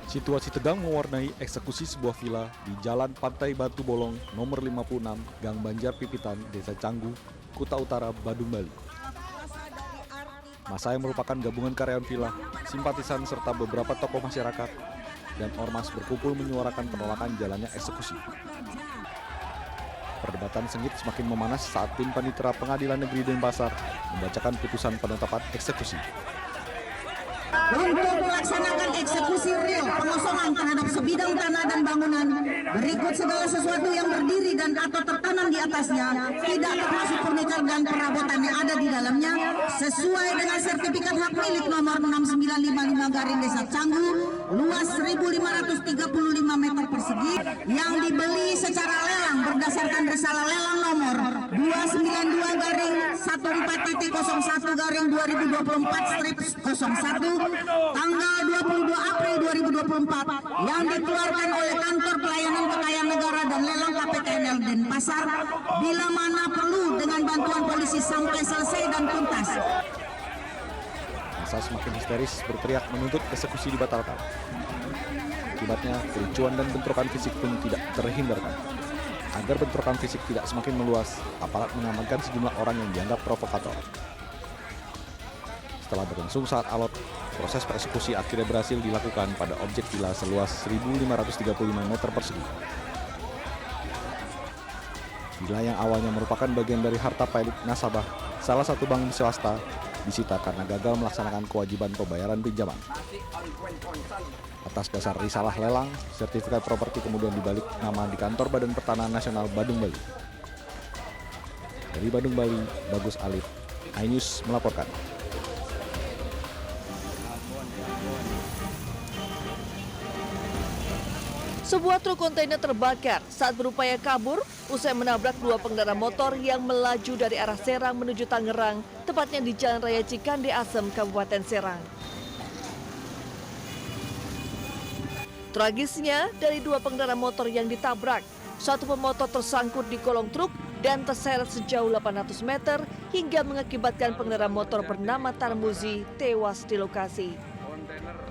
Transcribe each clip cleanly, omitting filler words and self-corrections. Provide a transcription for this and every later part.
Situasi tegang mewarnai eksekusi sebuah villa di Jalan Pantai Batu Bolong nomor 56, Gang Banjar Pipitan, Desa Canggu, Kuta Utara, Badung, Bali. Massa yang merupakan gabungan karyawan villa, simpatisan serta beberapa tokoh masyarakat dan ormas berkumpul menyuarakan penolakan jalannya eksekusi. Perdebatan sengit semakin memanas saat tim panitera Pengadilan Negeri Denpasar membacakan putusan penetapan eksekusi. Untuk melaksanakan eksekusi real pengosongan terhadap sebidang tanah dan bangunan berikut segala sesuatu yang berdiri dan atau tertanam di atasnya tidak termasuk furnitur dan perabotan yang ada di dalamnya sesuai dengan sertifikat hak milik nomor 6955 garing Desa Canggu luas 1.535 meter persegi yang dibeli secara lelang berdasarkan risalah lelang nomor 292 garing 14.01 garing 2024/01 tanggal 22 April 2024 yang dikeluarkan oleh Kantor Pelayanan Kekayaan Negara dan Lelang KPKNL Denpasar bila mana perlu dengan bantuan polisi sampai selesai dan tuntas. Massa semakin histeris berteriak menuntut eksekusi dibatalkan. Akibatnya kericuan dan bentrokan fisik pun tidak terhindarkan. Agar bentrokan fisik tidak semakin meluas, aparat mengamankan sejumlah orang yang dianggap provokator. Setelah berlangsung saat alot, proses persekusi akhirnya berhasil dilakukan pada objek villa seluas 1.535 meter persegi. Villa yang awalnya merupakan bagian dari harta milik nasabah salah satu bank swasta disita karena gagal melaksanakan kewajiban pembayaran pinjaman. Atas dasar risalah lelang, sertifikat properti kemudian dibalik nama di Kantor Badan Pertanahan Nasional Badung, Bali. Dari Badung, Bali, Bagus Alif, iNews melaporkan. Sebuah truk kontainer terbakar saat berupaya kabur usai menabrak dua pengendara motor yang melaju dari arah Serang menuju Tangerang, tepatnya di Jalan Raya Cikande Asem, Kabupaten Serang. Tragisnya, dari dua pengendara motor yang ditabrak, satu pemotor tersangkut di kolong truk dan terseret sejauh 800 meter hingga mengakibatkan pengendara motor bernama Tarmuzi tewas di lokasi.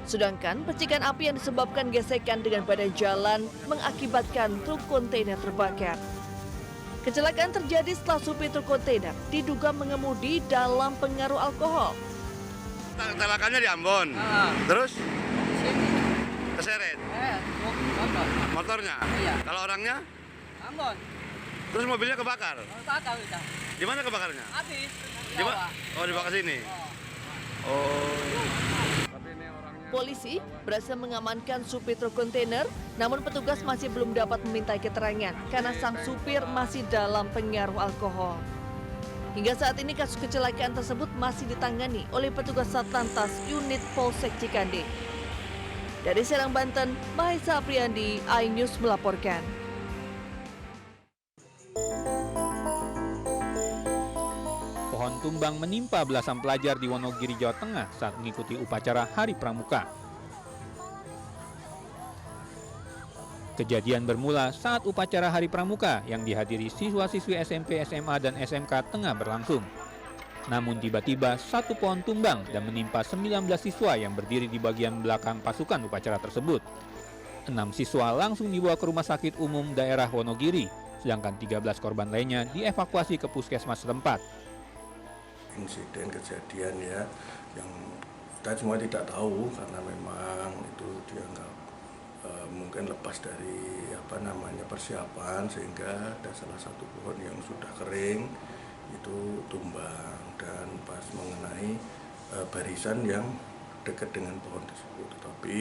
Sedangkan percikan api yang disebabkan gesekan dengan badan jalan mengakibatkan truk kontainer terbakar. Kecelakaan terjadi setelah supir truk kontainer diduga mengemudi dalam pengaruh alkohol. Kecelakaannya di Ambon, terus keseret. Motornya? Iya. Kalau orangnya? Ambon. Terus mobilnya kebakar? Kebakar udah. Di mana kebakarnya? Habis. Dibawa ke sini. Polisi berhasil mengamankan supir truk kontainer, namun petugas masih belum dapat memintai keterangan karena sang supir masih dalam pengaruh alkohol. Hingga saat ini kasus kecelakaan tersebut masih ditangani oleh petugas Satlantas Unit Polsek Cikande. Dari Serang, Banten, Mahesa Apriyandi, iNews melaporkan. Pohon tumbang menimpa belasan pelajar di Wonogiri, Jawa Tengah saat mengikuti upacara Hari Pramuka. Kejadian bermula saat upacara Hari Pramuka yang dihadiri siswa-siswi SMP, SMA, dan SMK tengah berlangsung. Namun tiba-tiba satu pohon tumbang dan menimpa 19 siswa yang berdiri di bagian belakang pasukan upacara tersebut. 6 siswa langsung dibawa ke Rumah Sakit Umum Daerah Wonogiri, sedangkan 13 korban lainnya dievakuasi ke puskesmas setempat. Insiden kejadian ya yang kita semua tidak tahu karena memang itu dianggap mungkin lepas dari persiapan sehingga ada salah satu pohon yang sudah kering itu tumbang dan pas mengenai barisan yang dekat dengan pohon tersebut. Tetapi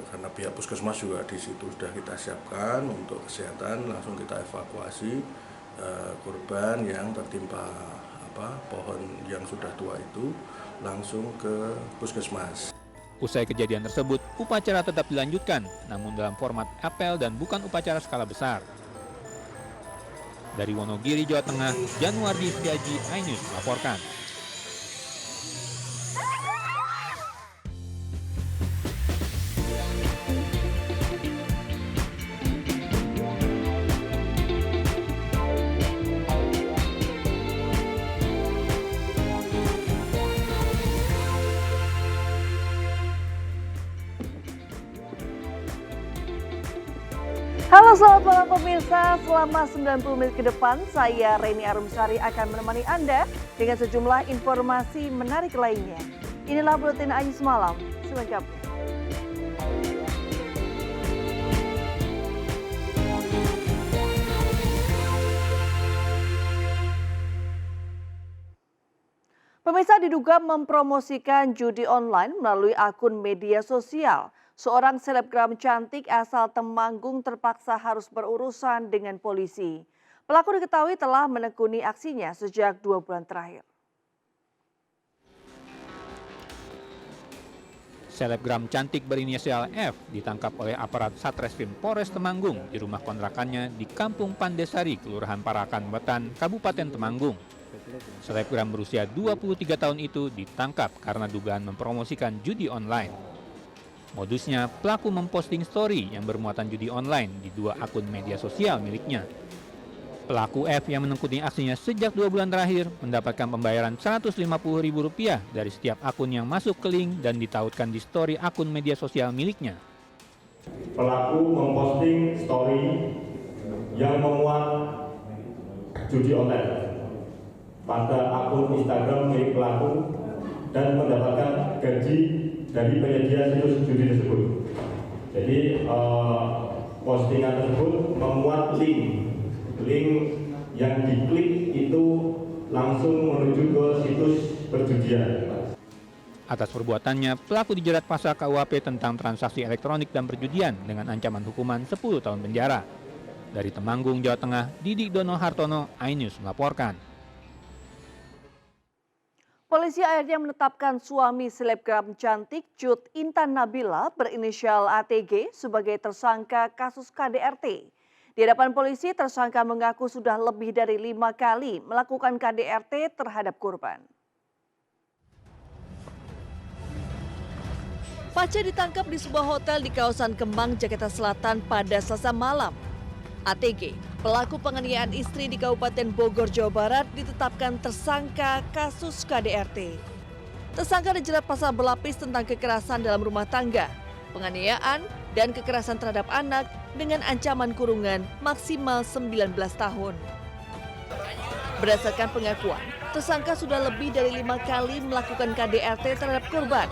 karena pihak puskesmas juga di situ sudah kita siapkan untuk kesehatan, langsung kita evakuasi korban yang tertimpa pohon yang sudah tua itu langsung ke puskesmas. Usai kejadian tersebut, upacara tetap dilanjutkan, namun dalam format apel dan bukan upacara skala besar. Dari Wonogiri, Jawa Tengah, Januardi Setiaji, iNews melaporkan. Halo selamat malam pemirsa, selama 90 menit ke depan saya Reni Arumsari akan menemani Anda dengan sejumlah informasi menarik lainnya. Inilah Buletin Ayu Semalam, selengkapnya. Pemirsa diduga mempromosikan judi online melalui akun media sosial. Seorang selebgram cantik asal Temanggung terpaksa harus berurusan dengan polisi. Pelaku diketahui telah menekuni aksinya sejak 2 bulan terakhir. Selebgram cantik berinisial F ditangkap oleh aparat Satreskrim Polres Temanggung di rumah kontrakannya di Kampung Pandesari, Kelurahan Parakan Wetan, Kabupaten Temanggung. Selebgram berusia 23 tahun itu ditangkap karena dugaan mempromosikan judi online. Modusnya, pelaku memposting story yang bermuatan judi online di 2 akun media sosial miliknya. Pelaku F yang menekuni aksinya sejak 2 bulan terakhir mendapatkan pembayaran Rp150.000 dari setiap akun yang masuk ke link dan ditautkan di story akun media sosial miliknya. Pelaku memposting story yang memuat judi online pada akun Instagram milik pelaku dan mendapatkan gaji dari penyedia situs judi tersebut. Jadi postingan tersebut memuat link yang diklik itu langsung menuju ke situs perjudian. Atas perbuatannya, pelaku dijerat pasal KUHP tentang transaksi elektronik dan perjudian dengan ancaman hukuman 10 tahun penjara. Dari Temanggung, Jawa Tengah, Didik Dono Hartono, iNews melaporkan. Polisi akhirnya menetapkan suami selebgram cantik Cut Intan Nabila berinisial ATG sebagai tersangka kasus KDRT. Di hadapan polisi, tersangka mengaku sudah lebih dari 5 kali melakukan KDRT terhadap korban. Pace ditangkap di sebuah hotel di kawasan Kemang, Jakarta Selatan pada Selasa malam. ATG, pelaku penganiayaan istri di Kabupaten Bogor, Jawa Barat, ditetapkan tersangka kasus KDRT. Tersangka dijerat pasal berlapis tentang kekerasan dalam rumah tangga, penganiayaan, dan kekerasan terhadap anak dengan ancaman kurungan maksimal 19 tahun. Berdasarkan pengakuan, tersangka sudah lebih dari 5 kali melakukan KDRT terhadap korban.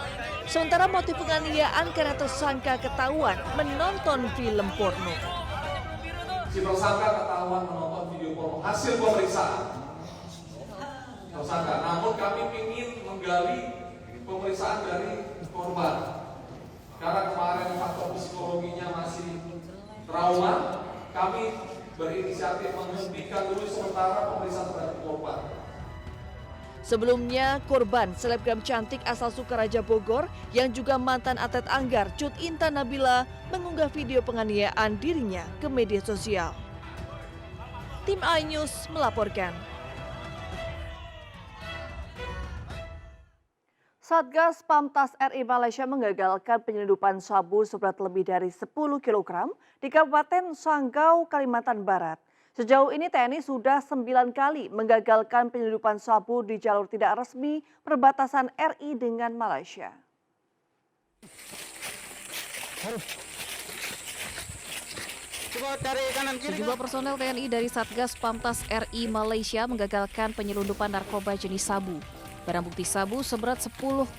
Sementara motif penganiayaan karena tersangka ketahuan menonton film porno. Si tersangka ketahuan menonton video porno hasil pemeriksaan tersangka. Namun kami ingin menggali pemeriksaan dari korban. Karena kemarin faktor psikologinya masih trauma, kami berinisiatif menghentikan dulu sementara pemeriksaan terhadap korban. Sebelumnya, korban selebgram cantik asal Sukaraja Bogor yang juga mantan atlet Anggar Cut Intan Nabila mengunggah video penganiayaan dirinya ke media sosial. Tim iNews melaporkan. Satgas Pamtas RI Malaysia menggagalkan penyelundupan sabu seberat lebih dari 10 kg di Kabupaten Sanggau, Kalimantan Barat. Sejauh ini TNI sudah 9 kali menggagalkan penyelundupan sabu di jalur tidak resmi perbatasan RI dengan Malaysia. Sejumlah personel TNI dari Satgas Pamtas RI Malaysia menggagalkan penyelundupan narkoba jenis sabu. Barang bukti sabu seberat 10,54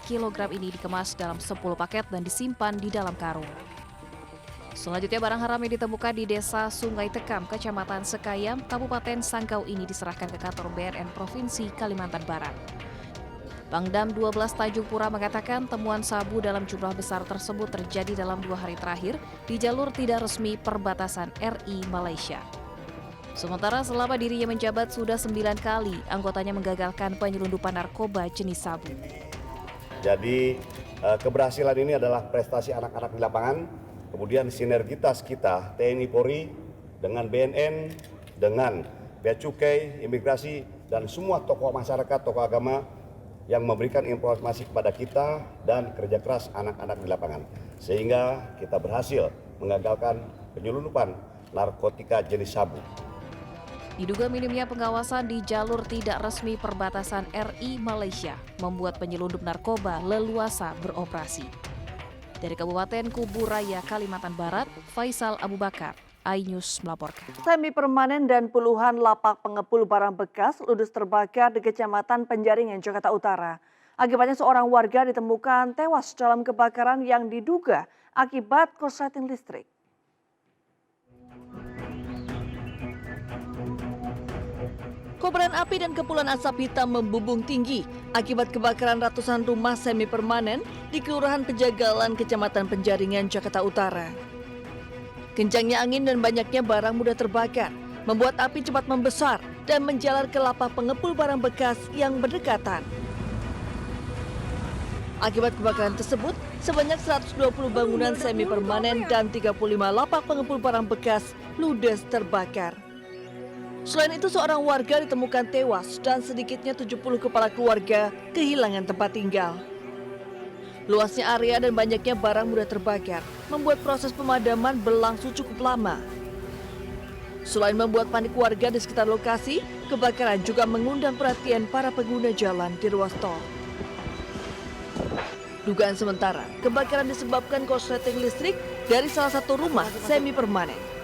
kg ini dikemas dalam 10 paket dan disimpan di dalam karung. Selanjutnya barang haram yang ditemukan di Desa Sungai Tekam, Kecamatan Sekayam, Kabupaten Sanggau ini diserahkan ke kantor BNN Provinsi Kalimantan Barat. Pangdam 12 Tanjung Pura mengatakan temuan sabu dalam jumlah besar tersebut terjadi dalam 2 hari terakhir di jalur tidak resmi perbatasan RI Malaysia. Sementara selama dirinya menjabat sudah 9 kali anggotanya menggagalkan penyelundupan narkoba jenis sabu. Jadi keberhasilan ini adalah prestasi anak-anak di lapangan, kemudian sinergitas kita TNI Polri dengan BNN, dengan Bea Cukai, Imigrasi, dan semua tokoh masyarakat, tokoh agama yang memberikan informasi kepada kita dan kerja keras anak-anak di lapangan. Sehingga kita berhasil menggagalkan penyelundupan narkotika jenis sabu. Diduga minimnya pengawasan di jalur tidak resmi perbatasan RI Malaysia membuat penyelundup narkoba leluasa beroperasi. Dari Kabupaten Kuburaya, Kalimantan Barat, Faisal Abu Bakar, iNews melaporkan. Semi permanen dan puluhan lapak pengepul barang bekas ludes terbakar di Kecamatan Penjaringan, Jakarta Utara. Akibatnya seorang warga ditemukan tewas dalam kebakaran yang diduga akibat korsleting listrik. Kobaran api dan kepulan asap hitam membumbung tinggi akibat kebakaran ratusan rumah semi permanen di Kelurahan Pejagalan, Kecamatan Penjaringan, Jakarta Utara. Kencangnya angin dan banyaknya barang mudah terbakar membuat api cepat membesar dan menjalar ke lapak pengepul barang bekas yang berdekatan. Akibat kebakaran tersebut, sebanyak 120 bangunan semi permanen dan 35 lapak pengepul barang bekas ludes terbakar. Selain itu, seorang warga ditemukan tewas dan sedikitnya 70 kepala keluarga kehilangan tempat tinggal. Luasnya area dan banyaknya barang mudah terbakar membuat proses pemadaman berlangsung cukup lama. Selain membuat panik warga di sekitar lokasi, kebakaran juga mengundang perhatian para pengguna jalan di ruas tol. Dugaan sementara, kebakaran disebabkan korsleting listrik dari salah satu rumah semi permanen.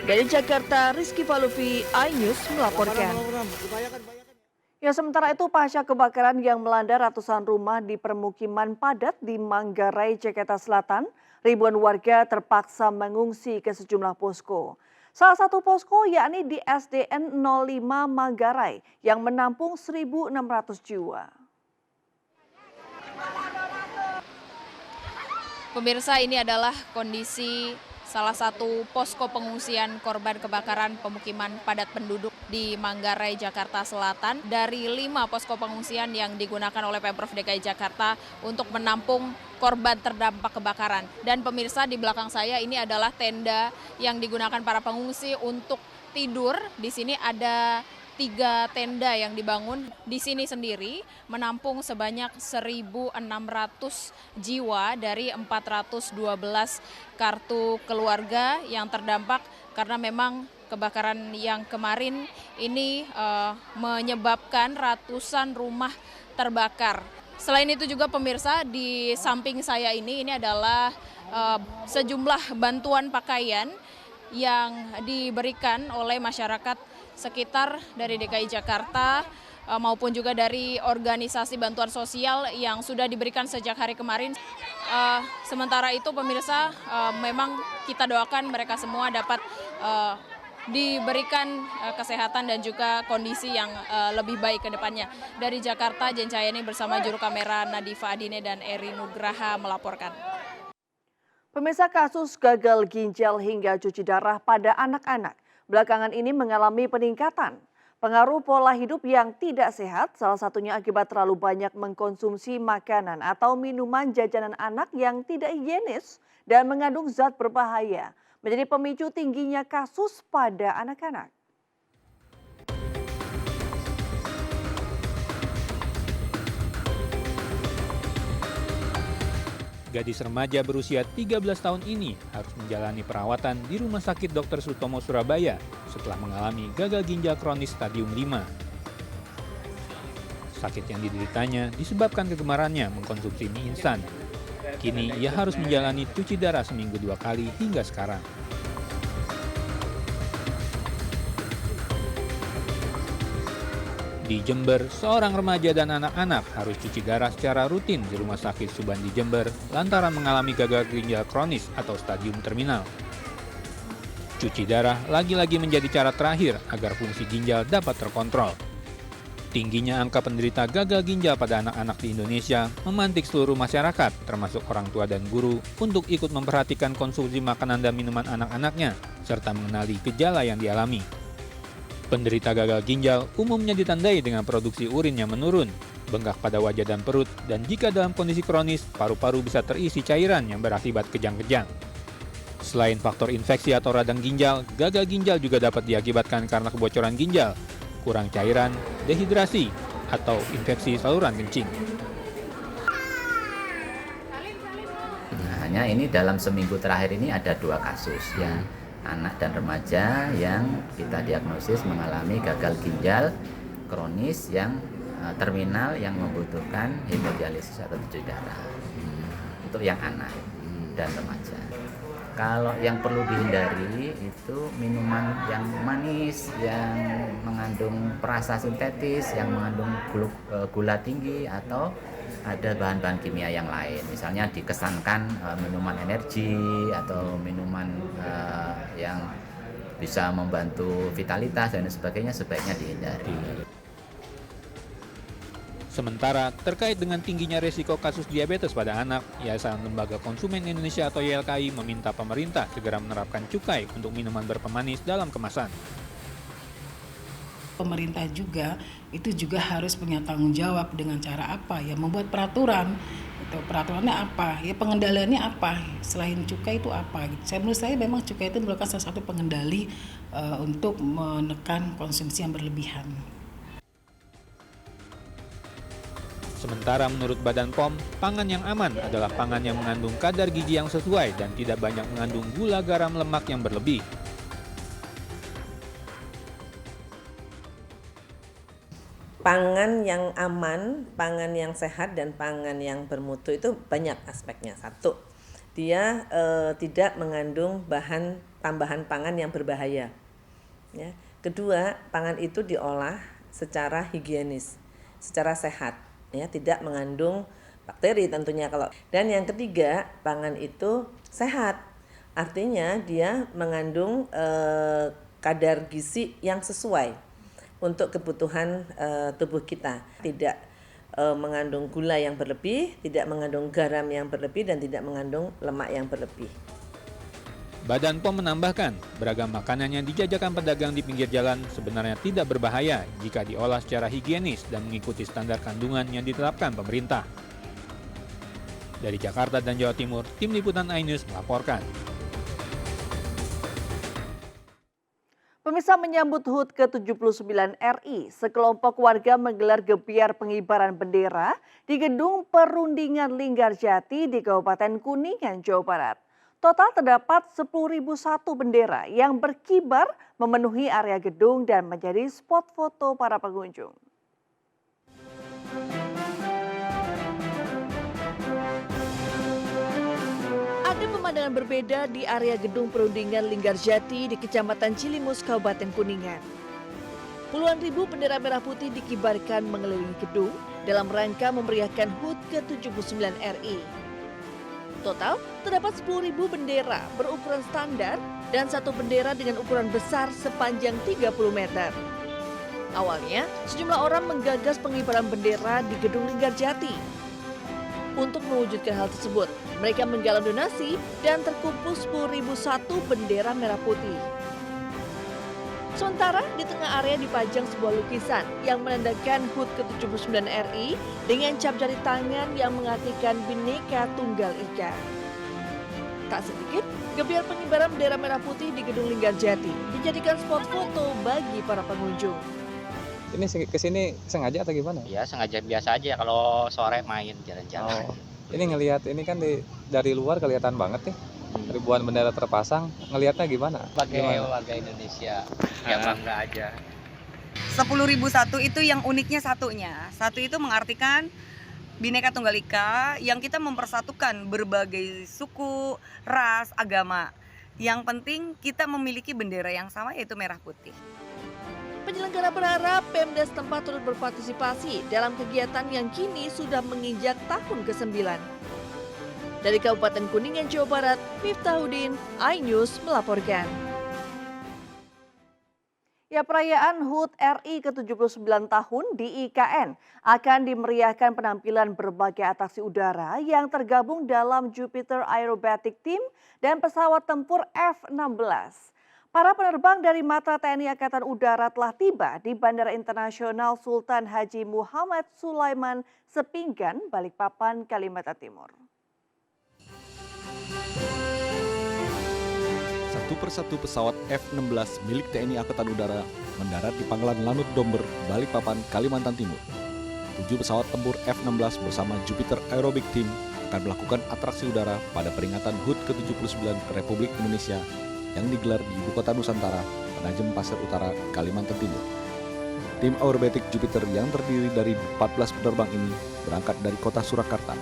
Dari Jakarta, Rizky Falufi, iNews melaporkan. Ya, sementara itu pasca kebakaran yang melanda ratusan rumah di permukiman padat di Manggarai, Jakarta Selatan, ribuan warga terpaksa mengungsi ke sejumlah posko. Salah satu posko yakni di SDN 05 Manggarai yang menampung 1.600 jiwa. Pemirsa, ini adalah kondisi salah satu posko pengungsian korban kebakaran pemukiman padat penduduk di Manggarai, Jakarta Selatan. Dari 5 posko pengungsian yang digunakan oleh Pemprov DKI Jakarta untuk menampung korban terdampak kebakaran. Dan pemirsa, di belakang saya ini adalah tenda yang digunakan para pengungsi untuk tidur. Di sini ada 3 tenda yang dibangun di sini sendiri menampung sebanyak 1.600 jiwa dari 412 kartu keluarga yang terdampak karena memang kebakaran yang kemarin ini menyebabkan ratusan rumah terbakar. Selain itu juga pemirsa, di samping saya ini adalah sejumlah bantuan pakaian yang diberikan oleh masyarakat sekitar dari DKI Jakarta maupun juga dari organisasi bantuan sosial yang sudah diberikan sejak hari kemarin. Sementara itu pemirsa, memang kita doakan mereka semua dapat diberikan kesehatan dan juga kondisi yang lebih baik ke depannya. Dari Jakarta, Jen Cayani bersama juru kamera Nadifa Adine dan Eri Nugraha melaporkan. Pemirsa, kasus gagal ginjal hingga cuci darah pada anak-anak belakangan ini mengalami peningkatan. Pengaruh pola hidup yang tidak sehat, salah satunya akibat terlalu banyak mengkonsumsi makanan atau minuman jajanan anak yang tidak higienis dan mengandung zat berbahaya, menjadi pemicu tingginya kasus pada anak-anak. Gadis remaja berusia 13 tahun ini harus menjalani perawatan di Rumah Sakit Dr. Sutomo Surabaya setelah mengalami gagal ginjal kronis stadium 5. Sakit yang dideritanya disebabkan kegemarannya mengkonsumsi mie instan. Kini ia harus menjalani cuci darah seminggu 2 kali hingga sekarang. Di Jember, seorang remaja dan anak-anak harus cuci darah secara rutin di Rumah Sakit Subandi Jember lantaran mengalami gagal ginjal kronis atau stadium terminal. Cuci darah lagi-lagi menjadi cara terakhir agar fungsi ginjal dapat terkontrol. Tingginya angka penderita gagal ginjal pada anak-anak di Indonesia memantik seluruh masyarakat, termasuk orang tua dan guru, untuk ikut memperhatikan konsumsi makanan dan minuman anak-anaknya, serta mengenali gejala yang dialami. Penderita gagal ginjal umumnya ditandai dengan produksi urin yang menurun, bengkak pada wajah dan perut, dan jika dalam kondisi kronis, paru-paru bisa terisi cairan yang berakibat kejang-kejang. Selain faktor infeksi atau radang ginjal, gagal ginjal juga dapat diakibatkan karena kebocoran ginjal, kurang cairan, dehidrasi, atau infeksi saluran kencing. Nah, hanya ini dalam seminggu terakhir ini ada 2 kasus ya. Anak dan remaja yang kita diagnosis mengalami gagal ginjal kronis yang terminal yang membutuhkan hemodialisis atau cuci darah untuk yang anak dan remaja. Kalau yang perlu dihindari itu minuman yang manis, yang mengandung perasa sintetis, yang mengandung gula tinggi, atau ada bahan-bahan kimia yang lain. Misalnya dikesankan minuman energi atau minuman yang bisa membantu vitalitas dan sebagainya, sebaiknya dihindari. Sementara terkait dengan tingginya resiko kasus diabetes pada anak, Yayasan Lembaga Konsumen Indonesia atau YLKI meminta pemerintah segera menerapkan cukai untuk minuman berpemanis dalam kemasan. Pemerintah juga harus punya tanggung jawab dengan cara apa ya, membuat peraturan. Itu peraturannya apa? Ya pengendaliannya apa? Selain cukai itu apa? Menurut saya memang cukai itu merupakan salah satu pengendali untuk menekan konsumsi yang berlebihan. Sementara menurut Badan POM, pangan yang aman adalah pangan yang mengandung kadar gizi yang sesuai dan tidak banyak mengandung gula, garam, lemak yang berlebih. Pangan yang aman, pangan yang sehat, dan pangan yang bermutu itu banyak aspeknya. Satu, dia tidak mengandung bahan tambahan pangan yang berbahaya. Ya. Kedua, pangan itu diolah secara higienis, secara sehat. Ya, tidak mengandung bakteri tentunya kalau. Dan yang ketiga, pangan itu sehat. Artinya dia mengandung kadar gizi yang sesuai untuk kebutuhan tubuh kita. Tidak mengandung gula yang berlebih, tidak mengandung garam yang berlebih, dan tidak mengandung lemak yang berlebih. Badan POM menambahkan, beragam makanan yang dijajakan pedagang di pinggir jalan sebenarnya tidak berbahaya jika diolah secara higienis dan mengikuti standar kandungan yang ditetapkan pemerintah. Dari Jakarta dan Jawa Timur, Tim Liputan iNews melaporkan. Pemirsa, menyambut HUT ke-79 RI, sekelompok warga menggelar gebiar pengibaran bendera di Gedung Perundingan Linggarjati di Kabupaten Kuningan, Jawa Barat. Total terdapat 10.001 bendera yang berkibar memenuhi area gedung dan menjadi spot foto para pengunjung. Ada pemandangan berbeda di area Gedung Perundingan Linggarjati di Kecamatan Cilimus, Kabupaten Kuningan. Puluhan ribu bendera merah putih dikibarkan mengelilingi gedung dalam rangka memeriahkan HUT ke-79 RI. Total terdapat 10.000 bendera berukuran standar dan satu bendera dengan ukuran besar sepanjang 30 meter. Awalnya, sejumlah orang menggagas pengibaran bendera di Gedung Linggarjati. Untuk mewujudkan hal tersebut, mereka menggalang donasi dan terkumpul 10.001 bendera merah putih. Sementara di tengah area dipajang sebuah lukisan yang menandakan HUT ke-79 RI dengan cap jari tangan yang mengartikan Bhinneka Tunggal Ika. Tak sedikit, gebiar pengibaran bendera merah putih di Gedung Linggarjati dijadikan spot foto bagi para pengunjung. Ini kesini sengaja atau gimana? Ya sengaja, biasa aja kalau sore main jalan-jalan. Oh. Ini ngelihat ini kan dari luar kelihatan banget nih. Ribuan bendera terpasang, ngelihatnya gimana? Sebagai warga Indonesia, ya bangga aja. 10.001 itu yang uniknya satunya. Satu itu mengartikan Bhinneka Tunggal Ika, yang kita mempersatukan berbagai suku, ras, agama. Yang penting kita memiliki bendera yang sama, yaitu merah putih. Penyelenggara berharap Pemda setempat turut berpartisipasi dalam kegiatan yang kini sudah menginjak tahun ke-9. Dari Kabupaten Kuningan, Jawa Barat, Miftahuddin, iNews melaporkan. Ya, perayaan HUT RI ke-79 tahun di IKN akan dimeriahkan penampilan berbagai atraksi udara yang tergabung dalam Jupiter Aerobatic Team dan pesawat tempur F-16. Para penerbang dari Matra TNI Angkatan Udara telah tiba di Bandara Internasional Sultan Haji Muhammad Sulaiman Sepinggan, Balikpapan, Kalimantan Timur. Satu persatu pesawat F-16 milik TNI Angkatan Udara mendarat di Pangkalan Lanut Domber, Balikpapan, Kalimantan Timur. 7 pesawat tempur F-16 bersama Jupiter Aerobatic Team akan melakukan atraksi udara pada peringatan HUT ke-79 Republik Indonesia yang digelar di Ibu Kota Nusantara, Penajem Pasir Utara, Kalimantan Timur. Tim Aerobatic Jupiter yang terdiri dari 14 penerbang ini berangkat dari kota Surakarta.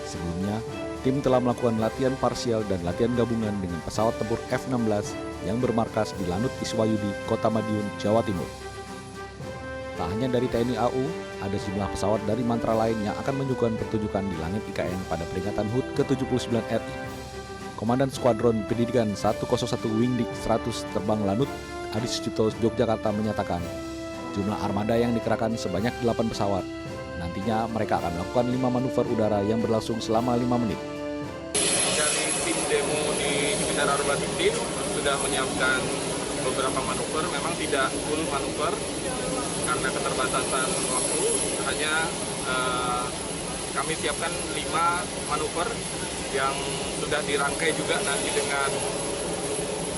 Sebelumnya, tim telah melakukan latihan parsial dan latihan gabungan dengan pesawat tempur F-16 yang bermarkas di Lanut Iswayudi, Kota Madiun, Jawa Timur. Tak hanya dari TNI AU, ada sejumlah pesawat dari mantra lain yang akan menyuguhkan pertunjukan di langit IKN pada peringatan HUT ke-79 RI. Komandan Skuadron Pendidikan 101 Wingdik 100 Terbang Lanut Adi Sucipto Yogyakarta menyatakan, jumlah armada yang dikerahkan sebanyak 8 pesawat. Nantinya mereka akan melakukan 5 manuver udara yang berlangsung selama 5 menit. Dari tim demo di Jupiter Aerobatic Team sudah menyiapkan beberapa manuver, memang tidak full manuver karena keterbatasan waktu. Hanya kami siapkan 5 manuver yang sudah dirangkai juga nanti dengan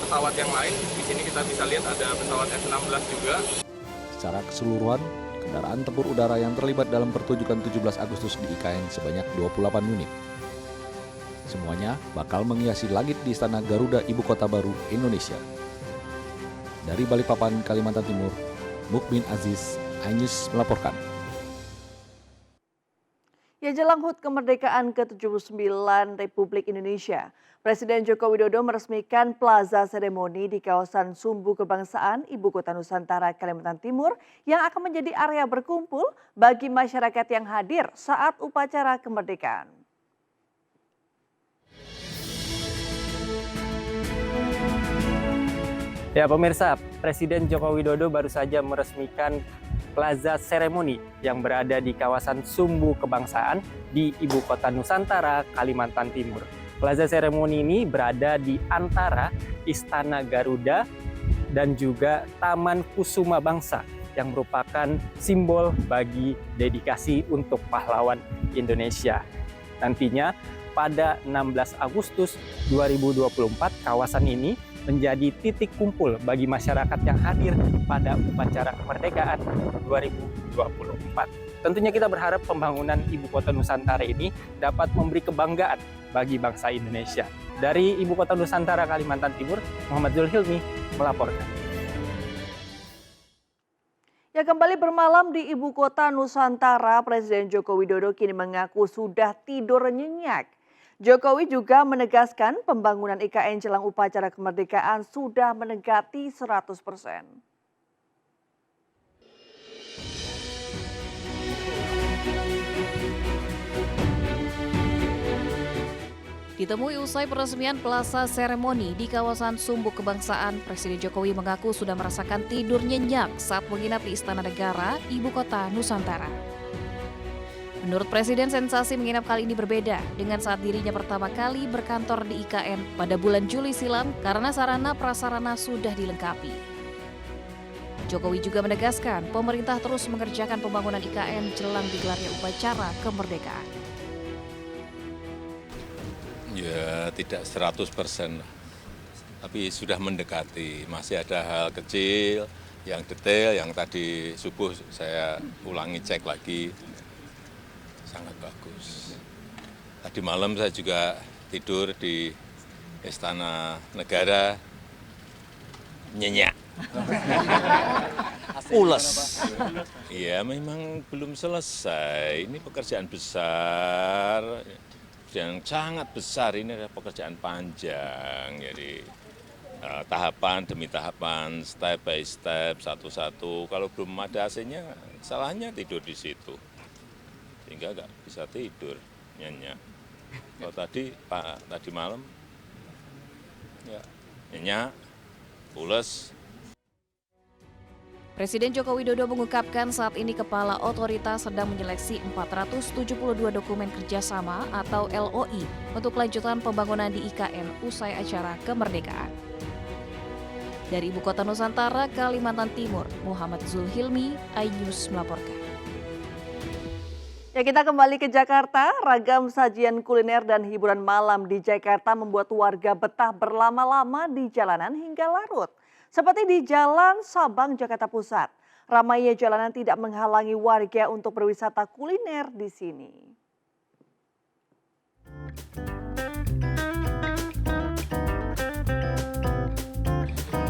pesawat yang lain. Di sini kita bisa lihat ada pesawat F-16 juga. Secara keseluruhan, kendaraan tempur udara yang terlibat dalam pertunjukan 17 Agustus di IKN sebanyak 28 unit. Semuanya bakal menghiasi langit di Istana Garuda Ibu Kota Baru Indonesia. Dari Balikpapan, Kalimantan Timur, Mukmin Aziz, iNews melaporkan. Ya, jelang HUT kemerdekaan ke-79 Republik Indonesia, Presiden Joko Widodo meresmikan Plaza Seremoni di kawasan Sumbu Kebangsaan Ibu Kota Nusantara Kalimantan Timur yang akan menjadi area berkumpul bagi masyarakat yang hadir saat upacara kemerdekaan. Ya pemirsa, Presiden Joko Widodo baru saja meresmikan Plaza Seremoni yang berada di kawasan Sumbu Kebangsaan di Ibu Kota Nusantara, Kalimantan Timur. Plaza Seremoni ini berada di antara Istana Garuda dan juga Taman Kusuma Bangsa yang merupakan simbol bagi dedikasi untuk pahlawan Indonesia. Nantinya pada 16 Agustus 2024 kawasan ini menjadi titik kumpul bagi masyarakat yang hadir pada upacara kemerdekaan 2024. Tentunya kita berharap pembangunan Ibu Kota Nusantara ini dapat memberi kebanggaan bagi bangsa Indonesia. Dari Ibu Kota Nusantara Kalimantan Timur, Muhammad Zulhilmi melaporkan. Ya, kembali bermalam di Ibu Kota Nusantara, Presiden Joko Widodo kini mengaku sudah tidur nyenyak. Jokowi juga menegaskan pembangunan IKN jelang upacara kemerdekaan sudah mendekati 100%. Ditemui usai peresmian Plaza Seremoni di kawasan Sumbu Kebangsaan, Presiden Jokowi mengaku sudah merasakan tidur nyenyak saat menginap di Istana Negara, Ibu Kota Nusantara. Menurut Presiden, sensasi menginap kali ini berbeda dengan saat dirinya pertama kali berkantor di IKN pada bulan Juli silam karena sarana prasarana sudah dilengkapi. Jokowi juga menegaskan pemerintah terus mengerjakan pembangunan IKN jelang digelarnya upacara kemerdekaan. Ya, tidak 100%, tapi sudah mendekati. Masih ada hal kecil, yang detail, yang tadi subuh saya ulangi cek lagi. Sangat bagus. Tadi malam saya juga tidur di Istana Negara, nyenyak. Ules. Iya, memang belum selesai. Ini pekerjaan besar, yang sangat besar. Ini adalah pekerjaan panjang. Jadi tahapan demi tahapan, step by step, satu-satu. Kalau belum ada AC-nya, salahnya tidur di situ. Sehingga nggak bisa tidur, nyenyak. Kalau tadi malam, ya nyenyak, pules. Presiden Joko Widodo mengungkapkan saat ini Kepala Otoritas sedang menyeleksi 472 dokumen kerjasama atau LOI untuk kelanjutan pembangunan di IKN usai acara kemerdekaan. Dari Ibu Kota Nusantara, Kalimantan Timur, Muhammad Zulhilmi, iNews melaporkan. Ya, kita kembali ke Jakarta. Ragam sajian kuliner dan hiburan malam di Jakarta membuat warga betah berlama-lama di jalanan hingga larut. Seperti di Jalan Sabang, Jakarta Pusat. Ramainya jalanan tidak menghalangi warga untuk berwisata kuliner di sini.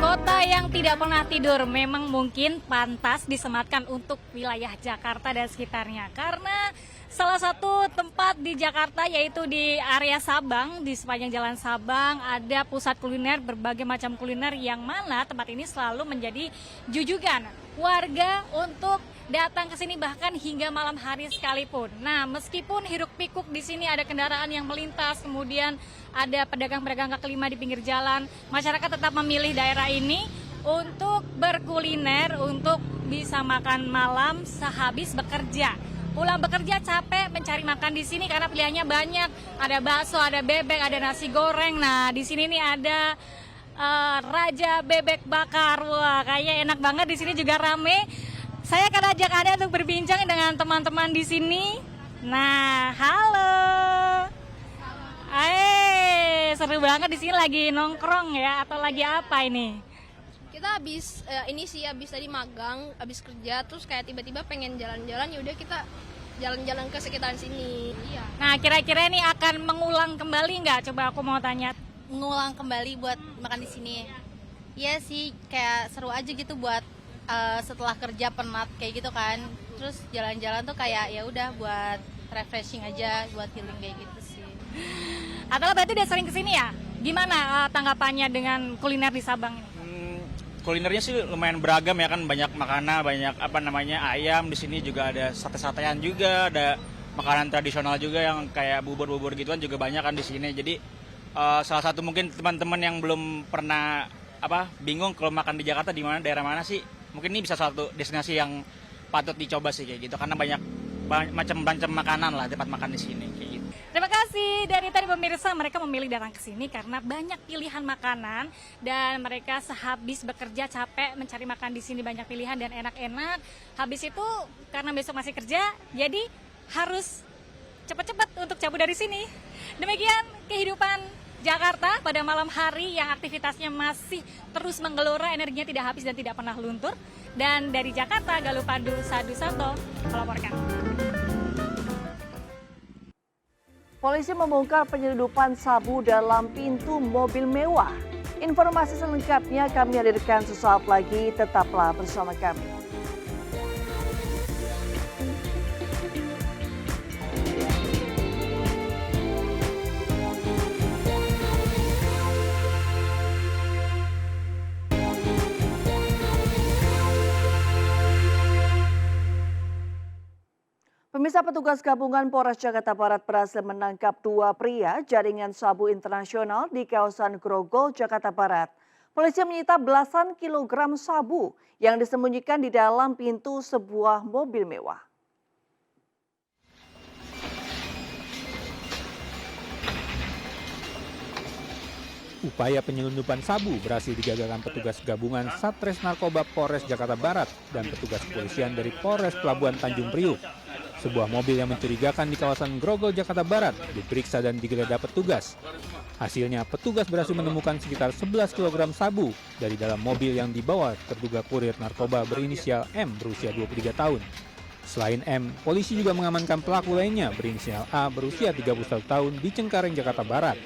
Kota yang tidak pernah tidur memang mungkin pantas disematkan untuk wilayah Jakarta dan sekitarnya. Karena salah satu tempat di Jakarta yaitu di area Sabang, di sepanjang Jalan Sabang ada pusat kuliner, berbagai macam kuliner yang mana tempat ini selalu menjadi jujukan warga untuk datang ke sini bahkan hingga malam hari sekalipun. Nah, meskipun hiruk-pikuk di sini ada kendaraan yang melintas, kemudian ada pedagang-pedagang kaki lima di pinggir jalan, masyarakat tetap memilih daerah ini untuk berkuliner, untuk bisa makan malam sehabis bekerja. Pulang bekerja capek mencari makan di sini karena pilihannya banyak. Ada bakso, ada bebek, ada nasi goreng. Nah, di sini nih ada Raja Bebek Bakar. Wah, kayaknya enak banget. Di sini juga rame. Saya akan ajak Anda untuk berbincang dengan teman-teman di sini. Nah, halo. Seru banget di sini lagi nongkrong ya atau lagi apa ini? Kita habis tadi magang, habis kerja, terus kayak tiba-tiba pengen jalan-jalan, ya udah kita jalan-jalan ke sekitaran sini. Iya. Nah, kira-kira ini akan mengulang kembali nggak? Coba aku mau tanya. Mengulang kembali buat makan di sini. Iya sih, kayak seru aja gitu buat setelah kerja penat kayak gitu kan. Terus jalan-jalan tuh kayak ya udah buat refreshing aja, buat healing kayak gitu sih. Atau berarti udah sering kesini ya? Gimana tanggapannya dengan kuliner di Sabang ini? Kulinernya sih lumayan beragam ya kan, banyak makanan, banyak ayam, di sini juga ada sate-satean juga, ada makanan tradisional juga yang kayak bubur-bubur gituan juga banyak kan di sini. Jadi salah satu mungkin teman-teman yang belum pernah bingung kalau makan di Jakarta di mana, daerah mana sih, mungkin ini bisa satu destinasi yang patut dicoba sih kayak gitu karena banyak macam-macam makanan lah tempat makan di sini kayak gitu. Terima kasih dari tadi pemirsa, mereka memilih datang ke sini karena banyak pilihan makanan dan mereka sehabis bekerja capek mencari makan di sini banyak pilihan dan enak-enak. Habis itu karena besok masih kerja, jadi harus cepat-cepat untuk cabut dari sini. Demikian kehidupan Jakarta pada malam hari yang aktivitasnya masih terus menggelora, energinya tidak habis dan tidak pernah luntur. Dan dari Jakarta, Galuh Pandu Sadusanto melaporkan. Polisi membongkar penyelundupan sabu dalam pintu mobil mewah. Informasi selengkapnya kami hadirkan sesaat lagi, tetaplah bersama kami. Pemirsa, petugas gabungan Polres Jakarta Barat berhasil menangkap 2 pria jaringan sabu internasional di kawasan Grogol, Jakarta Barat. Polisi menyita belasan kilogram sabu yang disembunyikan di dalam pintu sebuah mobil mewah. Upaya penyelundupan sabu berhasil digagalkan petugas gabungan Satres Narkoba Polres Jakarta Barat dan petugas kepolisian dari Polres Pelabuhan Tanjung Priuk. Sebuah mobil yang mencurigakan di kawasan Grogol, Jakarta Barat diperiksa dan digeledah petugas. Hasilnya, petugas berhasil menemukan sekitar 11 kg sabu dari dalam mobil yang dibawa terduga kurir narkoba berinisial M berusia 23 tahun. Selain M, polisi juga mengamankan pelaku lainnya berinisial A berusia 31 tahun di Cengkareng, Jakarta Barat.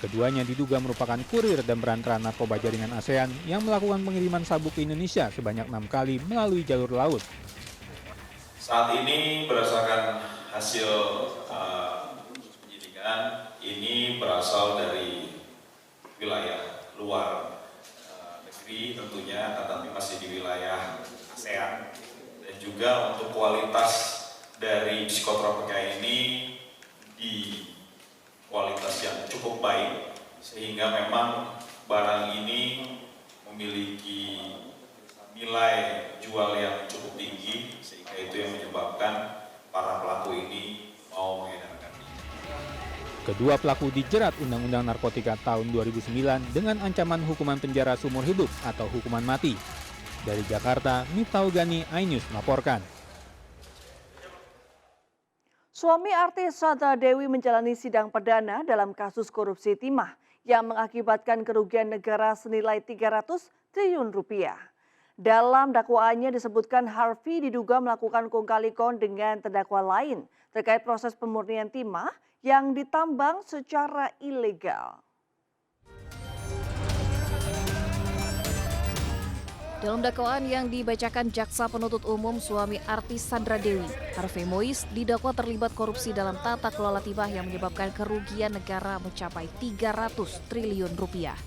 Keduanya diduga merupakan kurir dan perantara narkoba jaringan ASEAN yang melakukan pengiriman sabu ke Indonesia sebanyak 6 kali melalui jalur laut. Saat ini berdasarkan hasil penyidikan, ini berasal dari wilayah luar negeri tentunya, tetapi masih di wilayah ASEAN. Dan juga untuk kualitas dari psikotropika ini di kualitas yang cukup baik, sehingga memang barang ini memiliki nilai jual yang cukup tinggi, sehingga itu yang menyebabkan para pelaku ini mau mengedarkannya. Kedua pelaku dijerat Undang-Undang Narkotika tahun 2009 dengan ancaman hukuman penjara seumur hidup atau hukuman mati. Dari Jakarta, Miftahul Gani, iNews melaporkan. Suami artis Sandra Dewi menjalani sidang perdana dalam kasus korupsi timah yang mengakibatkan kerugian negara senilai 300 triliun rupiah. Dalam dakwaannya disebutkan Harvey diduga melakukan kong kali kong dengan terdakwa lain terkait proses pemurnian timah yang ditambang secara ilegal. Dalam dakwaan yang dibacakan jaksa penuntut umum, suami artis Sandra Dewi, Harvey Mois, didakwa terlibat korupsi dalam tata kelola timah yang menyebabkan kerugian negara mencapai 300 triliun rupiah.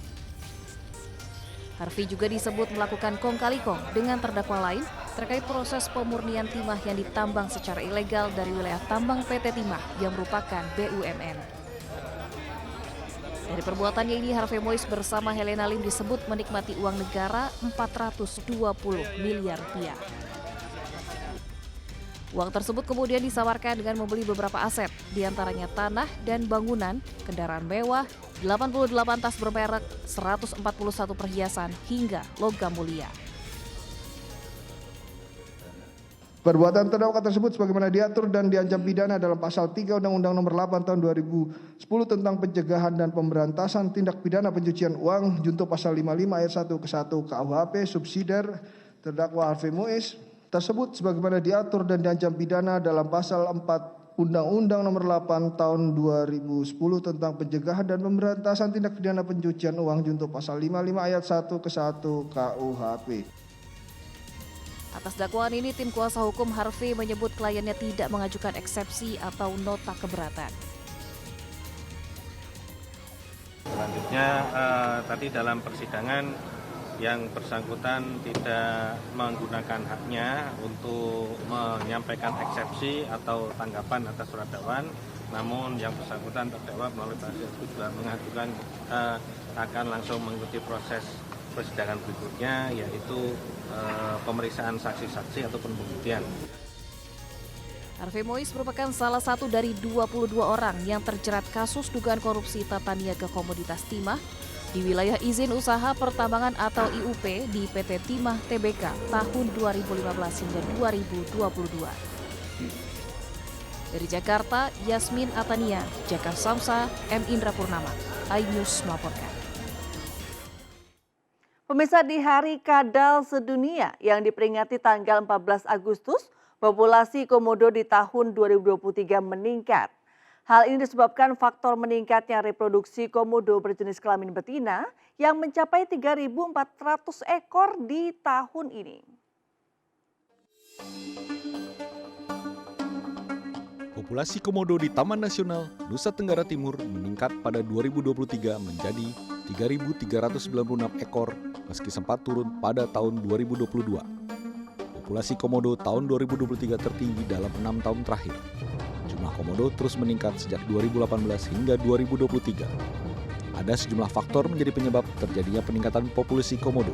Harvey juga disebut melakukan kong kali kong dengan terdakwa lain terkait proses pemurnian timah yang ditambang secara ilegal dari wilayah tambang PT Timah yang merupakan BUMN. Dari perbuatannya ini, Harvey Mois bersama Helena Lim disebut menikmati uang negara 420 miliar rupiah. Uang tersebut kemudian disamarkan dengan membeli beberapa aset, diantaranya tanah dan bangunan, kendaraan mewah, 88 tas bermerek, 141 perhiasan, hingga logam mulia. Perbuatan terdakwa tersebut sebagaimana diatur dan diancam pidana dalam pasal 3 Undang-Undang Nomor 8 Tahun 2010 tentang pencegahan dan pemberantasan tindak pidana pencucian uang junto pasal 55 ayat 1 ke 1 KUHP subsidiar terdakwa Harvey Mois tersebut sebagaimana diatur dan diancam pidana dalam pasal 4 Undang-Undang Nomor 8 Tahun 2010 tentang pencegahan dan pemberantasan tindak pidana pencucian uang junto pasal 55 ayat 1 ke 1 KUHP. Atas dakwaan ini, tim kuasa hukum Harvey menyebut kliennya tidak mengajukan eksepsi atau nota keberatan. Selanjutnya, tadi dalam persidangan yang bersangkutan tidak menggunakan haknya untuk menyampaikan eksepsi atau tanggapan atas surat dakwaan, namun yang bersangkutan terdakwa melalui penasihat hukum juga mengajukan akan langsung mengikuti proses persidangan berikutnya, yaitu pemeriksaan saksi-saksi atau pembuktian. Harvey Mois merupakan salah satu dari 22 orang yang terjerat kasus dugaan korupsi tata niaga komoditas timah di wilayah izin usaha pertambangan atau IUP di PT Timah Tbk tahun 2015 hingga 2022. Dari Jakarta, Yasmin Atania, Jakar Samsa, M. Indra Purnama, iNews melaporkan. Pemirsa, di Hari Kadal Sedunia yang diperingati tanggal 14 Agustus, populasi komodo di tahun 2023 meningkat. Hal ini disebabkan faktor meningkatnya reproduksi komodo berjenis kelamin betina yang mencapai 3.400 ekor di tahun ini. Populasi komodo di Taman Nasional Nusa Tenggara Timur meningkat pada 2023 menjadi 3.396 ekor meski sempat turun pada tahun 2022. Populasi komodo tahun 2023 tertinggi dalam 6 tahun terakhir. Jumlah komodo terus meningkat sejak 2018 hingga 2023. Ada sejumlah faktor menjadi penyebab terjadinya peningkatan populasi komodo.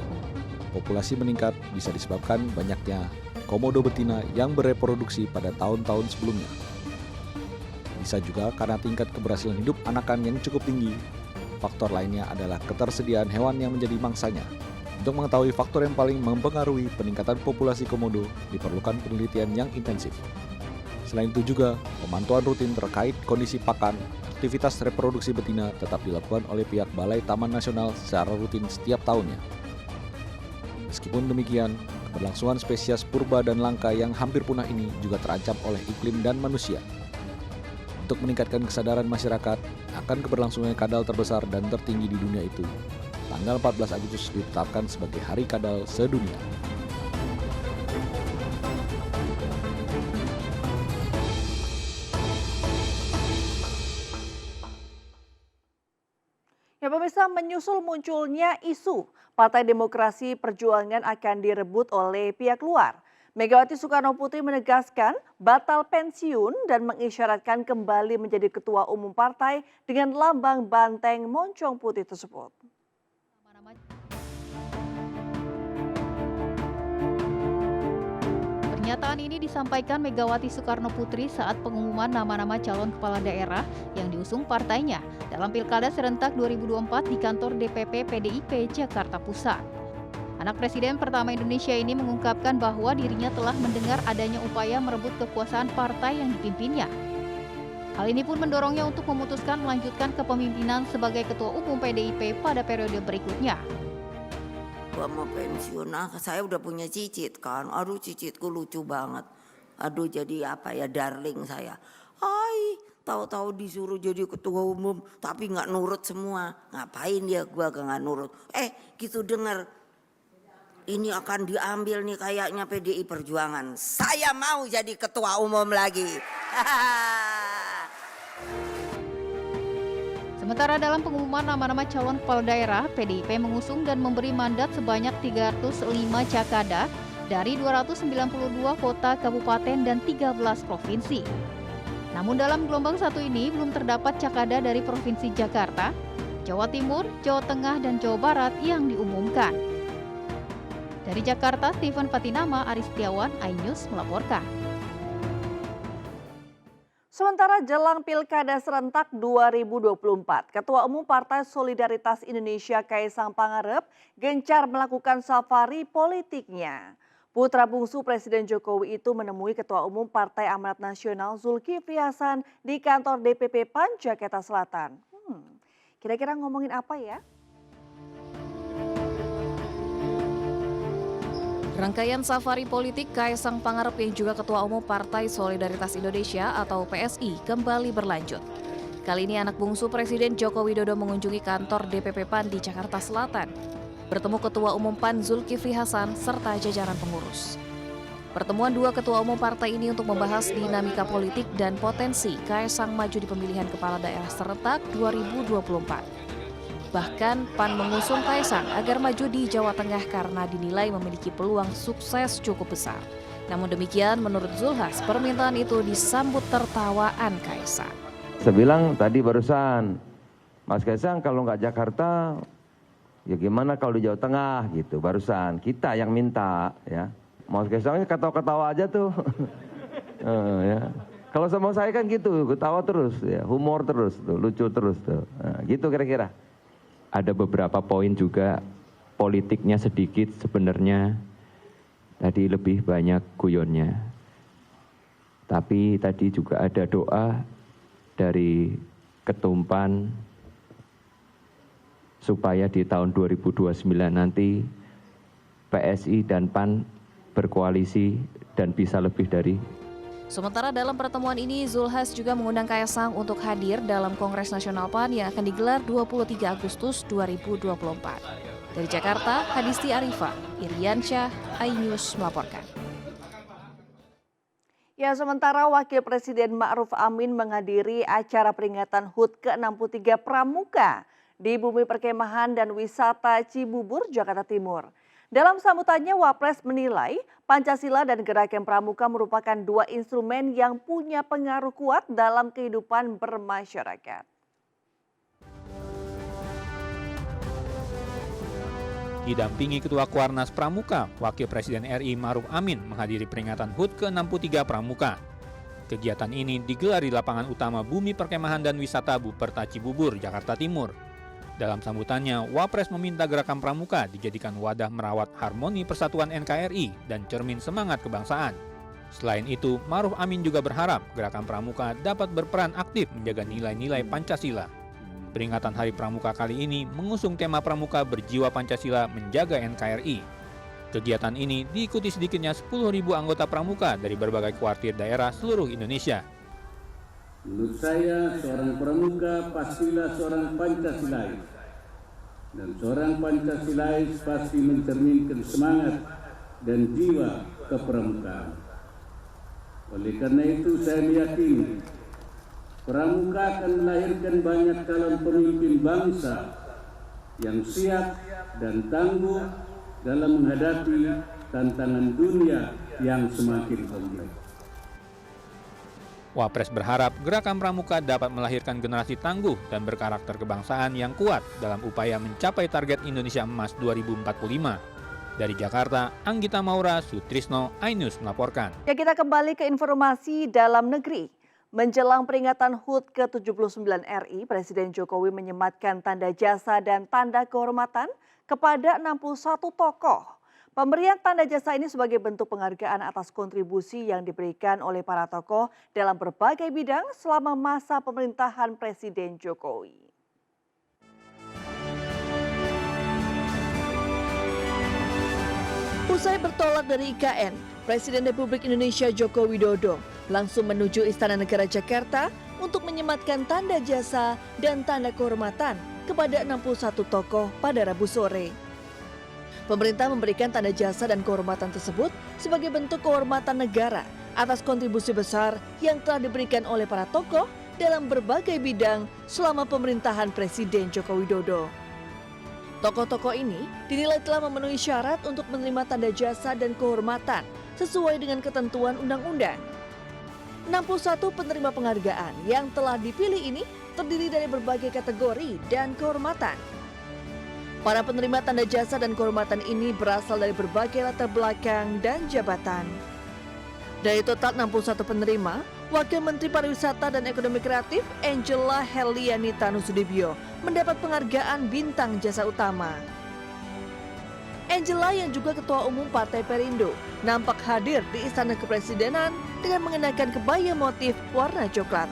Populasi meningkat bisa disebabkan banyaknya komodo betina yang bereproduksi pada tahun-tahun sebelumnya. Bisa juga karena tingkat keberhasilan hidup anakan yang cukup tinggi. Faktor lainnya adalah ketersediaan hewan yang menjadi mangsanya. Untuk mengetahui faktor yang paling mempengaruhi peningkatan populasi komodo, diperlukan penelitian yang intensif. Selain itu juga, pemantauan rutin terkait kondisi pakan, aktivitas reproduksi betina tetap dilakukan oleh pihak Balai Taman Nasional secara rutin setiap tahunnya. Meskipun demikian, keberlangsungan spesies purba dan langka yang hampir punah ini juga terancam oleh iklim dan manusia. Untuk meningkatkan kesadaran masyarakat akan keberlangsungan kadal terbesar dan tertinggi di dunia itu, tanggal 14 Agustus ditetapkan sebagai Hari Kadal Sedunia. Ya pemirsa, menyusul munculnya isu Partai Demokrasi Perjuangan akan direbut oleh pihak luar. Megawati Soekarno Putri menegaskan batal pensiun dan mengisyaratkan kembali menjadi ketua umum partai dengan lambang banteng moncong putih tersebut. Pernyataan ini disampaikan Megawati Soekarno Putri saat pengumuman nama-nama calon kepala daerah yang diusung partainya dalam Pilkada Serentak 2024 di kantor DPP PDIP Jakarta Pusat. Anak Presiden pertama Indonesia ini mengungkapkan bahwa dirinya telah mendengar adanya upaya merebut kekuasaan partai yang dipimpinnya. Hal ini pun mendorongnya untuk memutuskan melanjutkan kepemimpinan sebagai Ketua Umum PDIP pada periode berikutnya. Gua mau pensiun, saya udah punya cicit kan, aduh cicitku lucu banget, aduh jadi apa ya darling saya, tahu-tahu disuruh jadi ketua umum tapi nggak nurut semua, ngapain dia gua nggak nurut, gitu denger, ini akan diambil nih kayaknya PDI Perjuangan. Saya mau jadi ketua umum lagi. Sementara dalam pengumuman nama-nama calon kepala daerah, PDIP mengusung dan memberi mandat sebanyak 305 cakada dari 292 kota, kabupaten, dan 13 provinsi. Namun dalam gelombang satu ini belum terdapat cakada dari Provinsi Jakarta, Jawa Timur, Jawa Tengah, dan Jawa Barat yang diumumkan. Dari Jakarta, Steven Fatinama, Aris Setiawan, iNews melaporkan. Sementara jelang Pilkada Serentak 2024, Ketua Umum Partai Solidaritas Indonesia Kaisang Pangarep gencar melakukan safari politiknya. Putra bungsu Presiden Jokowi itu menemui Ketua Umum Partai Amanat Nasional Zulkifli Hasan di kantor DPP PAN Jakarta Selatan. Kira-kira ngomongin apa ya? Rangkaian safari politik Kaisang Pangarep yang juga Ketua Umum Partai Solidaritas Indonesia atau PSI kembali berlanjut. Kali ini anak bungsu Presiden Joko Widodo mengunjungi kantor DPP PAN di Jakarta Selatan, bertemu Ketua Umum PAN Zulkifli Hasan serta jajaran pengurus. Pertemuan dua ketua umum partai ini untuk membahas dinamika politik dan potensi Kaisang maju di pemilihan kepala daerah serentak 2024. Bahkan PAN mengusung Kaisang agar maju di Jawa Tengah karena dinilai memiliki peluang sukses cukup besar. Namun demikian, menurut Zulhas, permintaan itu disambut tertawaan Kaisang. Saya bilang tadi barusan, Mas Kaisang kalau nggak Jakarta, ya gimana kalau di Jawa Tengah gitu. Barusan kita yang minta ya. Mas Kaisang ketawa-ketawa aja tuh. Ya. Kalau sama saya kan gitu, ketawa terus, ya, humor terus, tuh, lucu terus tuh. Nah, gitu kira-kira. Ada beberapa poin juga politiknya sedikit sebenarnya, tadi lebih banyak guyonnya. Tapi tadi juga ada doa dari Ketumpan supaya di tahun 2029 nanti PSI dan PAN berkoalisi dan bisa lebih dari. Sementara dalam pertemuan ini, Zulhas juga mengundang Kaisang untuk hadir dalam Kongres Nasional PAN yang akan digelar 23 Agustus 2024. Dari Jakarta, Hadisti Arifah, Iriansyah, iNews melaporkan. Ya, sementara Wakil Presiden Ma'ruf Amin menghadiri acara peringatan HUT ke-63 Pramuka di Bumi Perkemahan dan Wisata Cibubur, Jakarta Timur. Dalam sambutannya, Wapres menilai Pancasila dan Gerakan Pramuka merupakan dua instrumen yang punya pengaruh kuat dalam kehidupan bermasyarakat. Didampingi Ketua Kuarnas Pramuka, Wakil Presiden RI Ma'ruf Amin menghadiri peringatan HUT ke-63 Pramuka. Kegiatan ini digelar di lapangan utama Bumi Perkemahan dan Wisata Buperta Cibubur, Jakarta Timur. Dalam sambutannya, Wapres meminta Gerakan Pramuka dijadikan wadah merawat harmoni persatuan NKRI dan cermin semangat kebangsaan. Selain itu, Ma'ruf Amin juga berharap Gerakan Pramuka dapat berperan aktif menjaga nilai-nilai Pancasila. Peringatan Hari Pramuka kali ini mengusung tema Pramuka berjiwa Pancasila menjaga NKRI. Kegiatan ini diikuti sedikitnya 10.000 anggota Pramuka dari berbagai kuartir daerah seluruh Indonesia. Menurut saya, seorang pramuka pastilah seorang Pancasilais. Dan seorang Pancasilais pasti mencerminkan semangat dan jiwa kepramukaan. Oleh karena itu, saya meyakini Pramuka akan melahirkan banyak calon pemimpin bangsa yang siap dan tangguh dalam menghadapi tantangan dunia yang semakin kompleks. Wapres berharap Gerakan Pramuka dapat melahirkan generasi tangguh dan berkarakter kebangsaan yang kuat dalam upaya mencapai target Indonesia Emas 2045. Dari Jakarta, Anggita Maura, Sutrisno, iNews melaporkan. Ya, kita kembali ke informasi dalam negeri. Menjelang peringatan HUT ke-79 RI, Presiden Jokowi menyematkan tanda jasa dan tanda kehormatan kepada 61 tokoh. Pemberian tanda jasa ini sebagai bentuk penghargaan atas kontribusi yang diberikan oleh para tokoh dalam berbagai bidang selama masa pemerintahan Presiden Jokowi. Usai bertolak dari IKN, Presiden Republik Indonesia Joko Widodo langsung menuju Istana Negara Jakarta untuk menyematkan tanda jasa dan tanda kehormatan kepada 61 tokoh pada Rabu sore. Pemerintah memberikan tanda jasa dan kehormatan tersebut sebagai bentuk kehormatan negara atas kontribusi besar yang telah diberikan oleh para tokoh dalam berbagai bidang selama pemerintahan Presiden Joko Widodo. Tokoh-tokoh ini dinilai telah memenuhi syarat untuk menerima tanda jasa dan kehormatan sesuai dengan ketentuan undang-undang. 61 penerima penghargaan yang telah dipilih ini terdiri dari berbagai kategori dan kehormatan. Para penerima tanda jasa dan kehormatan ini berasal dari berbagai latar belakang dan jabatan. Dari total 61 penerima, Wakil Menteri Pariwisata dan Ekonomi Kreatif Angela Herlianita Nusudibyo mendapat penghargaan Bintang Jasa Utama. Angela yang juga Ketua Umum Partai Perindo nampak hadir di Istana Kepresidenan dengan mengenakan kebaya motif warna coklat.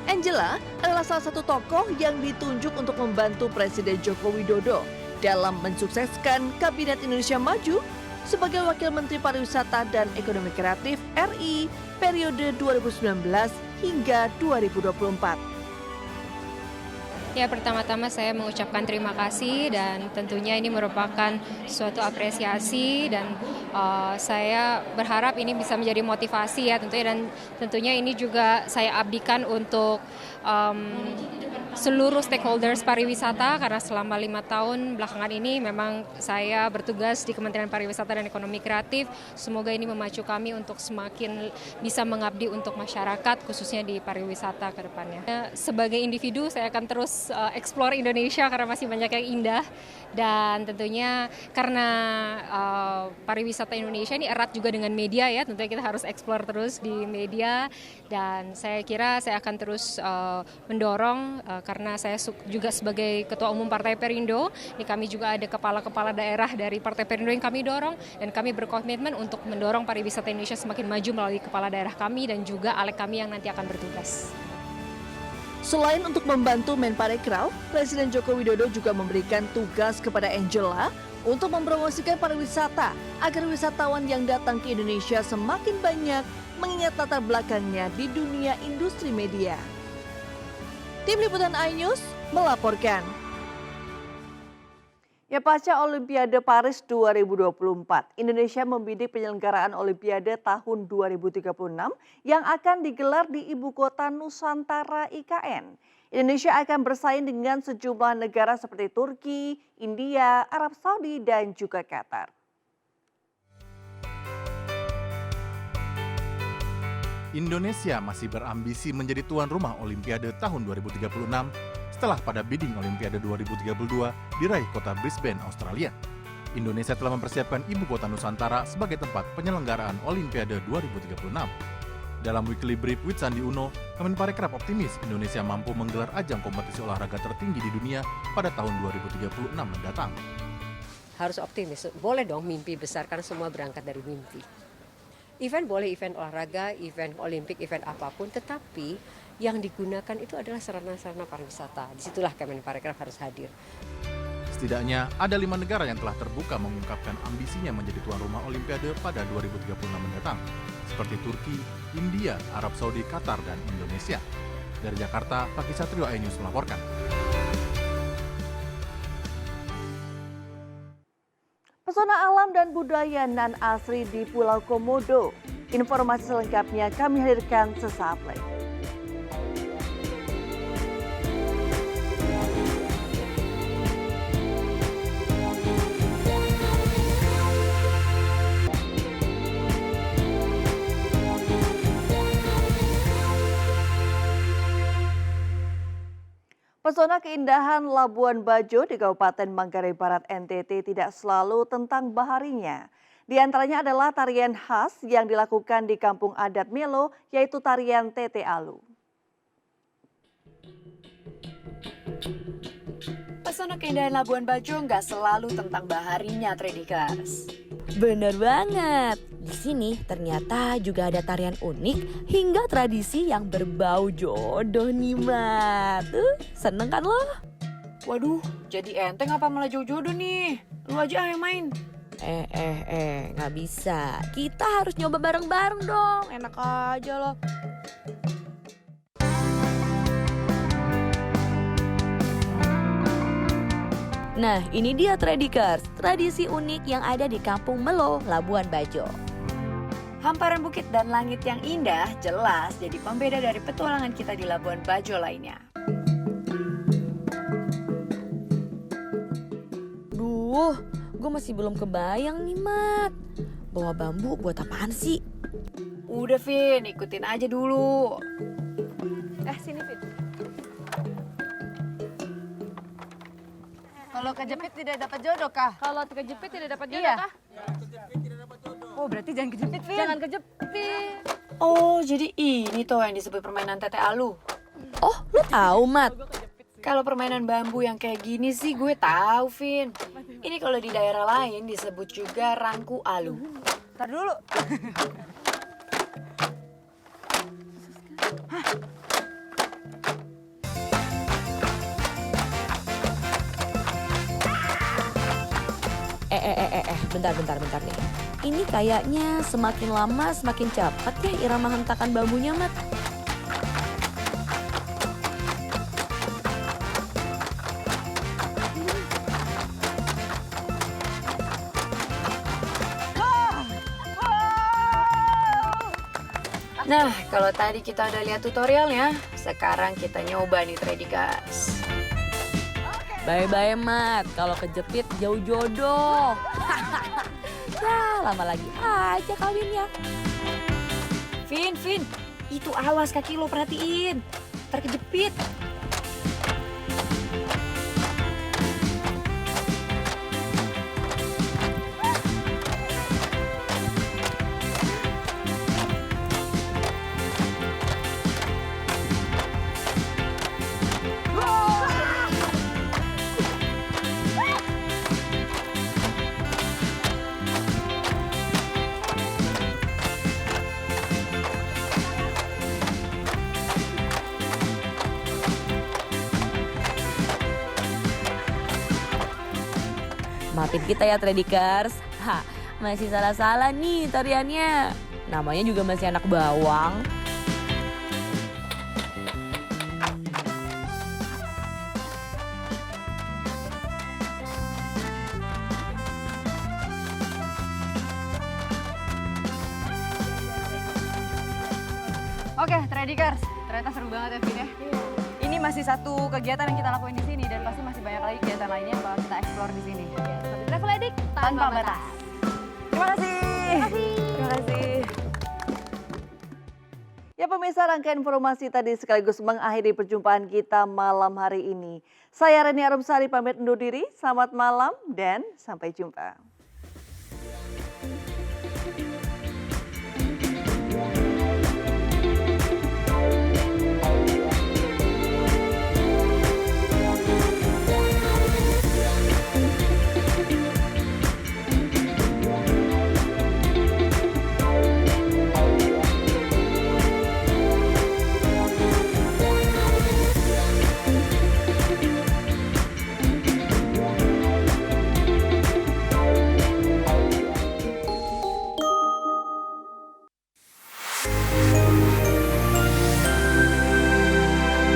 Angela adalah salah satu tokoh yang ditunjuk untuk membantu Presiden Joko Widodo dalam mensukseskan Kabinet Indonesia Maju sebagai Wakil Menteri Pariwisata dan Ekonomi Kreatif RI periode 2019 hingga 2024. Ya, pertama-tama saya mengucapkan terima kasih dan tentunya ini merupakan suatu apresiasi dan saya berharap ini bisa menjadi motivasi ya tentunya, dan tentunya ini juga saya abdikan untuk seluruh stakeholders pariwisata karena selama 5 tahun belakangan ini memang saya bertugas di Kementerian Pariwisata dan Ekonomi Kreatif. Semoga ini memacu kami untuk semakin bisa mengabdi untuk masyarakat khususnya di pariwisata ke depannya. Sebagai individu saya akan terus explore Indonesia karena masih banyak yang indah, dan tentunya karena pariwisata Indonesia ini erat juga dengan media ya, tentunya kita harus explore terus di media, dan saya kira saya akan terus mendorong karena saya juga sebagai Ketua Umum Partai Perindo, ini kami juga ada kepala-kepala daerah dari Partai Perindo yang kami dorong, dan kami berkomitmen untuk mendorong pariwisata Indonesia semakin maju melalui kepala daerah kami dan juga alek kami yang nanti akan bertugas. Selain untuk membantu Menparekraf, Presiden Joko Widodo juga memberikan tugas kepada Angela untuk mempromosikan pariwisata agar wisatawan yang datang ke Indonesia semakin banyak mengingat latar belakangnya di dunia industri media. Tim Liputan iNews melaporkan. Ya, pasca Olimpiade Paris 2024, Indonesia membidik penyelenggaraan Olimpiade tahun 2036 yang akan digelar di Ibu Kota Nusantara IKN. Indonesia akan bersaing dengan sejumlah negara seperti Turki, India, Arab Saudi, dan juga Qatar. Indonesia masih berambisi menjadi tuan rumah Olimpiade tahun 2036 setelah pada bidding Olimpiade 2032 diraih kota Brisbane, Australia. Indonesia telah mempersiapkan Ibu Kota Nusantara sebagai tempat penyelenggaraan Olimpiade 2036. Dalam weekly brief with Sandi Uno, Kemenparekraf optimis Indonesia mampu menggelar ajang kompetisi olahraga tertinggi di dunia pada tahun 2036 mendatang. Harus optimis, boleh dong mimpi besar karena semua berangkat dari mimpi. Event boleh event olahraga, event olimpik, event apapun, tetapi yang digunakan itu adalah sarana-sarana pariwisata. Disitulah Kemenparekraf harus hadir. Setidaknya ada 5 negara yang telah terbuka mengungkapkan ambisinya menjadi tuan rumah Olimpiade pada 2036 mendatang, seperti Turki, India, Arab Saudi, Qatar, dan Indonesia. Dari Jakarta, Paki Satrio, iNews melaporkan. Pesona alam dan budaya nan asri di Pulau Komodo. Informasi selengkapnya kami hadirkan sesaat lagi. Pesona keindahan Labuan Bajo di Kabupaten Manggarai Barat NTT tidak selalu tentang baharinya. Di antaranya adalah tarian khas yang dilakukan di kampung adat Melo, yaitu tarian Tete Alu. Pesona keindahan Labuan Bajo nggak selalu tentang baharinya, Tredikas. Bener banget. Di sini ternyata juga ada tarian unik hingga tradisi yang berbau jodoh nih, Mat. Seneng kan lo? Waduh, jadi enteng apa malah jodoh nih? Lu aja yang main. Nggak bisa. Kita harus nyoba bareng-bareng dong. Enak aja lo. Nah, ini dia Tradikers, tradisi unik yang ada di Kampung Melo, Labuan Bajo. Hamparan bukit dan langit yang indah jelas jadi pembeda dari petualangan kita di Labuan Bajo lainnya. Duh, gue masih belum kebayang nih, Mat. Bawa bambu buat apaan sih? Udah, Vin, ikutin aja dulu. Sini, Vin. Kalau kejepit tidak dapat jodoh kah? Kalau kejepit tidak dapat jodoh kah? Oh, berarti jangan kejepit, Vin. Jangan kejepit. Oh, jadi ini tuh yang disebut permainan tete alu. Oh, lu tahu, Mat? Kalau permainan bambu yang kayak gini sih gue tahu, Vin. Ini kalau di daerah lain disebut juga rangku alu. Ntar dulu. Bentar nih. Ini kayaknya semakin lama semakin cepat ya irama hentakan bambunya, Mat. Nah, kalau tadi kita udah lihat tutorialnya, sekarang kita nyoba nih Tradikers. Bye-bye, Mat. Kalau kejepit jauh jodoh. Ya, lama lagi aja kawinnya. Vin, itu awas kaki lo perhatiin. Ntar kejepit. Maafin kita ya Tradikers. Masih salah-salah nih tariannya. Namanya juga masih anak bawang. Oke, Tradikers. Ternyata seru banget ya, Vin ya. Ini masih satu kegiatan yang kita lakuin di sini dan pasti masih banyak lagi kegiatan lainnya yang bakal kita explore di sini. Travel Addict tanpa batas. Terima kasih. Terima kasih. Ya pemirsa, rangkaian informasi tadi sekaligus mengakhiri perjumpaan kita malam hari ini. Saya Reni Arumsari pamit undur diri. Selamat malam dan sampai jumpa.